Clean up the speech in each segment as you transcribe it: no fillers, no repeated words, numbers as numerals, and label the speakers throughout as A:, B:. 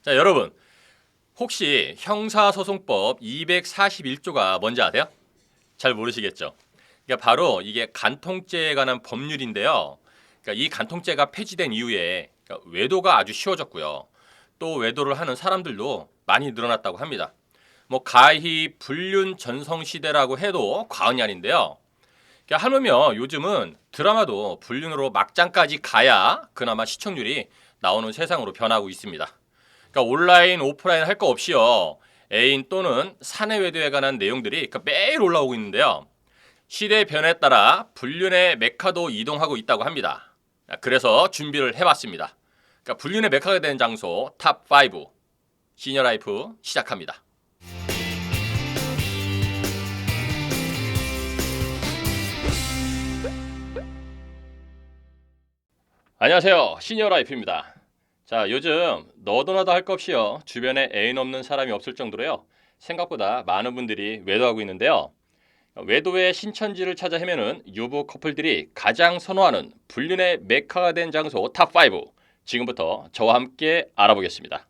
A: 자, 여러분 혹시 형사소송법 241조가 뭔지 아세요? 잘 모르시겠죠? 그러니까 바로 이게 간통죄에 관한 법률인데요. 그러니까 이 간통죄가 폐지된 이후에 외도가 아주 쉬워졌고요. 또 외도를 하는 사람들도 많이 늘어났다고 합니다. 뭐 가히 불륜 전성 시대라고 해도 과언이 아닌데요. 그러니까 하물며 요즘은 드라마도 불륜으로 막장까지 가야 그나마 시청률이 나오는 세상으로 변하고 있습니다. 그러니까 온라인, 오프라인 할 거 없이요. 애인 또는 사내 외도에 관한 내용들이 매일 올라오고 있는데요. 시대의 변화에 따라 불륜의 메카도 이동하고 있다고 합니다. 그래서 준비를 해봤습니다. 그러니까 불륜의 메카가 되는 장소 탑5 시니어라이프 시작합니다. 안녕하세요. 시니어라이프입니다. 자, 요즘 너도 나도 할 것 없이요. 주변에 애인 없는 사람이 없을 정도로요. 생각보다 많은 분들이 외도하고 있는데요. 외도의 신천지를 찾아 헤매는 유부 커플들이 가장 선호하는 불륜의 메카가 된 장소 탑5 지금부터 저와 함께 알아보겠습니다.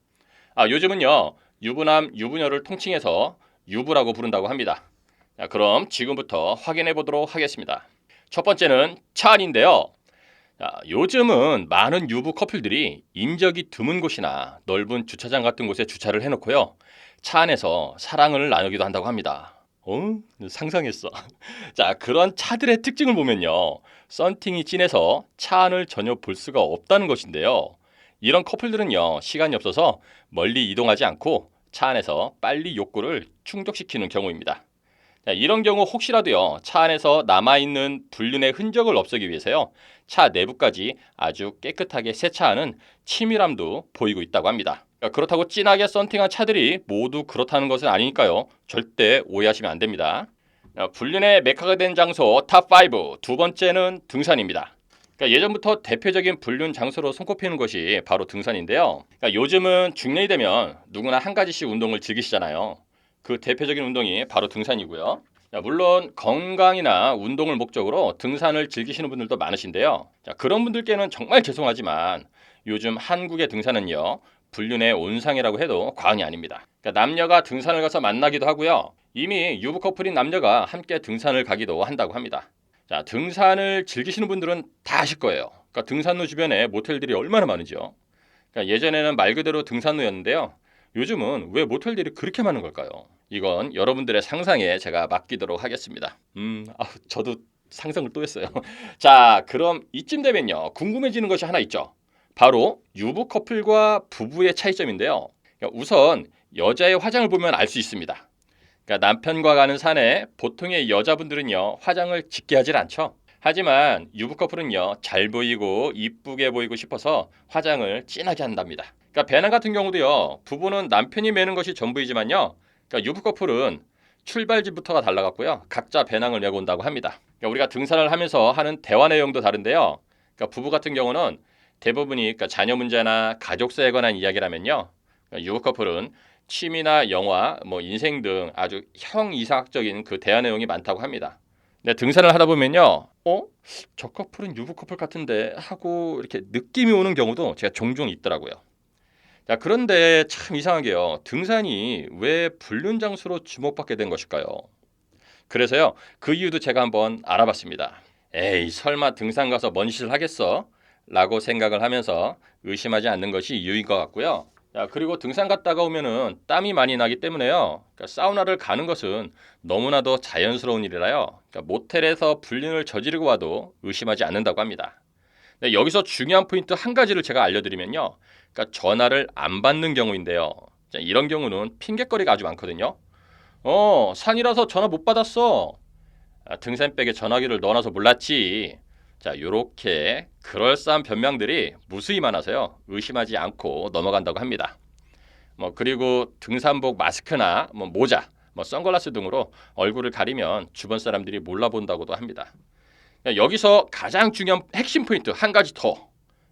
A: 요즘은요. 유부남, 유부녀를 통칭해서 유부라고 부른다고 합니다. 자, 그럼 지금부터 확인해 보도록 하겠습니다. 첫 번째는 차 안인데요. 요즘은 많은 유부 커플들이 인적이 드문 곳이나 넓은 주차장 같은 곳에 주차를 해놓고요. 차 안에서 사랑을 나누기도 한다고 합니다. 상상했어. 자, 그런 차들의 특징을 보면요. 썬팅이 진해서 차 안을 전혀 볼 수가 없다는 것인데요. 이런 커플들은요. 시간이 없어서 멀리 이동하지 않고 차 안에서 빨리 욕구를 충족시키는 경우입니다. 자, 이런 경우 혹시라도요. 차 안에서 남아있는 불륜의 흔적을 없애기 위해서요. 차 내부까지 아주 깨끗하게 세차하는 치밀함도 보이고 있다고 합니다. 그렇다고 진하게 썬팅한 차들이 모두 그렇다는 것은 아니니까요. 절대 오해하시면 안 됩니다. 불륜의 메카가 된 장소 탑5 두 번째는 등산입니다. 예전부터 대표적인 불륜 장소로 손꼽히는 것이 바로 등산인데요. 요즘은 중년이 되면 누구나 한 가지씩 운동을 즐기시잖아요. 그 대표적인 운동이 바로 등산이고요. 물론 건강이나 운동을 목적으로 등산을 즐기시는 분들도 많으신데요. 그런 분들께는 정말 죄송하지만 요즘 한국의 등산은요. 불륜의 온상이라고 해도 과언이 아닙니다. 남녀가 등산을 가서 만나기도 하고요. 이미 유부 커플인 남녀가 함께 등산을 가기도 한다고 합니다. 자, 등산을 즐기시는 분들은 다 아실 거예요. 등산로 주변에 모텔들이 얼마나 많은지요. 예전에는 말 그대로 등산로였는데요. 요즘은 왜 모텔들이 그렇게 많은 걸까요? 이건 여러분들의 상상에 제가 맡기도록 하겠습니다. 저도 상상을 또 했어요. 자, 그럼 이쯤 되면요. 궁금해지는 것이 하나 있죠. 바로 유부 커플과 부부의 차이점인데요. 우선 여자의 화장을 보면 알 수 있습니다. 남편과 가는 산에 보통의 여자분들은요. 화장을 짙게 하질 않죠. 하지만 유부 커플은요. 잘 보이고 이쁘게 보이고 싶어서 화장을 진하게 한답니다. 배낭 같은 경우도요. 부부는 남편이 메는 것이 전부이지만요. 유부 커플은 출발지부터가 달라갔고요. 각자 배낭을 메고 온다고 합니다. 우리가 등산을 하면서 하는 대화 내용도 다른데요. 부부 같은 경우는 대부분이 자녀 문제나 가족사에 관한 이야기라면요. 유부 커플은 취미나 영화, 인생 등 아주 형이상학적인 그 대화 내용이 많다고 합니다. 근데 등산을 하다 보면요. 저 커플은 유부 커플 같은데 하고 이렇게 느낌이 오는 경우도 제가 종종 있더라고요. 자, 그런데 참 이상하게요. 등산이 왜 불륜 장소로 주목받게 된 것일까요? 그래서요. 그 이유도 제가 한번 알아봤습니다. 에이, 설마 등산 가서 뭔 짓을 하겠어? 라고 생각을 하면서 의심하지 않는 것이 이유인 것 같고요. 자, 그리고 등산 갔다가 오면은 땀이 많이 나기 때문에요. 사우나를 가는 것은 너무나도 자연스러운 일이라요. 모텔에서 불륜을 저지르고 와도 의심하지 않는다고 합니다. 네, 여기서 중요한 포인트 한 가지를 제가 알려드리면요. 전화를 안 받는 경우인데요. 자, 이런 경우는 핑곗거리가 아주 많거든요. 산이라서 전화 못 받았어. 등산백에 전화기를 넣어놔서 몰랐지. 자, 요렇게 그럴싸한 변명들이 무수히 많아서요. 의심하지 않고 넘어간다고 합니다. 그리고 등산복 마스크나 모자, 선글라스 등으로 얼굴을 가리면 주변 사람들이 몰라본다고도 합니다. 여기서 가장 중요한 핵심 포인트 한 가지 더.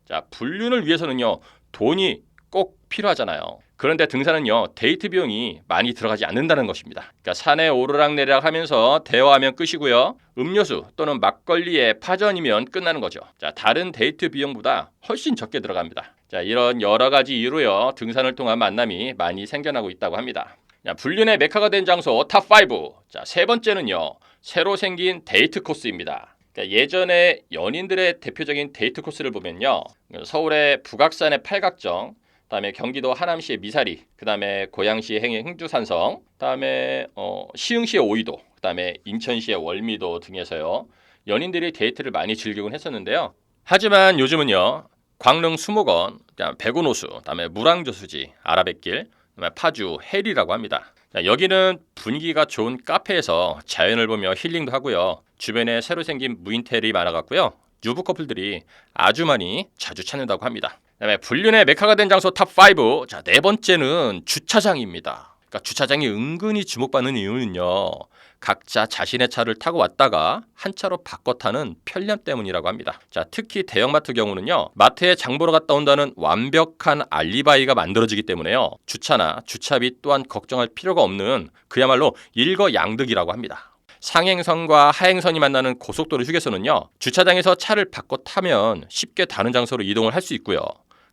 A: 자, 불륜을 위해서는요. 돈이 꼭 필요하잖아요. 그런데 등산은요. 데이트 비용이 많이 들어가지 않는다는 것입니다. 산에 오르락내리락 하면서 대화하면 끝이고요. 음료수 또는 막걸리에 파전이면 끝나는 거죠. 자, 다른 데이트 비용보다 훨씬 적게 들어갑니다. 자, 이런 여러 가지 이유로요. 등산을 통한 만남이 많이 생겨나고 있다고 합니다. 자, 불륜의 메카가 된 장소 탑5. 자, 세 번째는요. 새로 생긴 데이트 코스입니다. 그러니까 예전에 연인들의 대표적인 데이트 코스를 보면요. 서울의 북악산의 팔각정, 그다음에 경기도 하남시의 미사리, 그다음에 고양시의 행주산성, 그다음에 시흥시의 오이도, 그다음에 인천시의 월미도 등에서요. 연인들이 데이트를 많이 즐기곤 했었는데요. 하지만 요즘은요. 광릉 수목원, 백운호수, 그다음에 물왕저수지, 아라뱃길, 그다음에 파주 해리라고 합니다. 자, 여기는 분위기가 좋은 카페에서 자연을 보며 힐링도 하고요. 주변에 새로 생긴 무인텔이 많아갖고요. 유부 커플들이 아주 많이 자주 찾는다고 합니다. 그다음에 불륜의 메카가 된 장소 탑5. 자, 네 번째는 주차장입니다. 그러니까 주차장이 은근히 주목받는 이유는요. 각자 자신의 차를 타고 왔다가 한 차로 바꿔 타는 편리함 때문이라고 합니다. 자, 특히 대형마트 경우는요. 마트에 장 보러 갔다 온다는 완벽한 알리바이가 만들어지기 때문에요. 주차나 주차비 또한 걱정할 필요가 없는 그야말로 일거양득이라고 합니다. 상행선과 하행선이 만나는 고속도로 휴게소는요. 주차장에서 차를 바꿔 타면 쉽게 다른 장소로 이동을 할 수 있고요.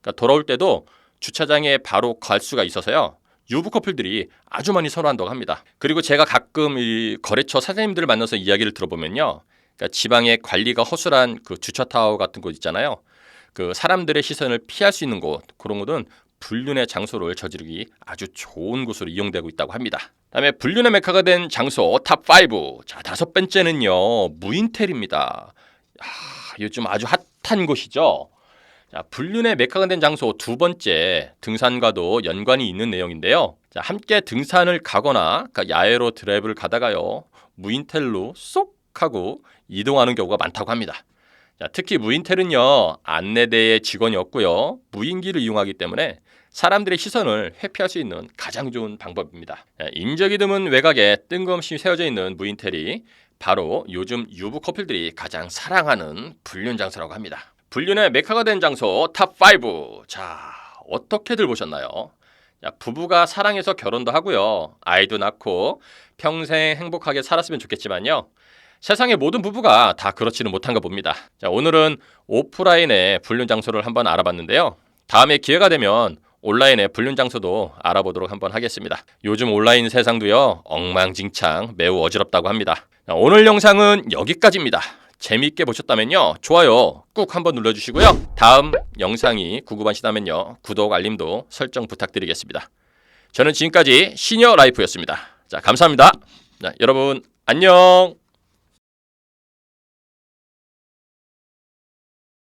A: 그러니까 돌아올 때도 주차장에 바로 갈 수가 있어서요. 유부 커플들이 아주 많이 선호한다고 합니다. 그리고 제가 가끔 이 거래처 사장님들을 만나서 이야기를 들어보면요. 그러니까 지방에 관리가 허술한 그 주차타워 같은 곳 있잖아요. 그 사람들의 시선을 피할 수 있는 곳, 그런 곳은 불륜의 장소를 저지르기 아주 좋은 곳으로 이용되고 있다고 합니다. 다음에 불륜의 메카가 된 장소 탑5. 자, 다섯 번째는요. 무인텔입니다. 요즘 아주 핫한 곳이죠. 자, 불륜의 메카가 된 장소 두 번째, 등산과도 연관이 있는 내용인데요. 자, 함께 등산을 가거나 야외로 드라이브를 가다가요. 무인텔로 쏙 하고 이동하는 경우가 많다고 합니다. 자, 특히 무인텔은요. 안내대의 직원이 없고요. 무인기를 이용하기 때문에 사람들의 시선을 회피할 수 있는 가장 좋은 방법입니다. 자, 인적이 드문 외곽에 뜬금없이 세워져 있는 무인텔이 바로 요즘 유부 커플들이 가장 사랑하는 불륜 장소라고 합니다. 불륜의 메카가 된 장소 탑5. 자, 어떻게들 보셨나요? 자, 부부가 사랑해서 결혼도 하고요. 아이도 낳고 평생 행복하게 살았으면 좋겠지만요. 세상의 모든 부부가 다 그렇지는 못한가 봅니다. 자, 오늘은 오프라인의 불륜 장소를 한번 알아봤는데요. 다음에 기회가 되면 온라인의 불륜 장소도 알아보도록 한번 하겠습니다. 요즘 온라인 세상도요. 엉망진창 매우 어지럽다고 합니다. 자, 오늘 영상은 여기까지입니다. 재미있게 보셨다면요. 좋아요 꾹 한번 눌러주시고요. 다음 영상이 궁금하시다면요. 구독, 알림도 설정 부탁드리겠습니다. 저는 지금까지 시니어 라이프였습니다. 자, 감사합니다. 자, 여러분 안녕.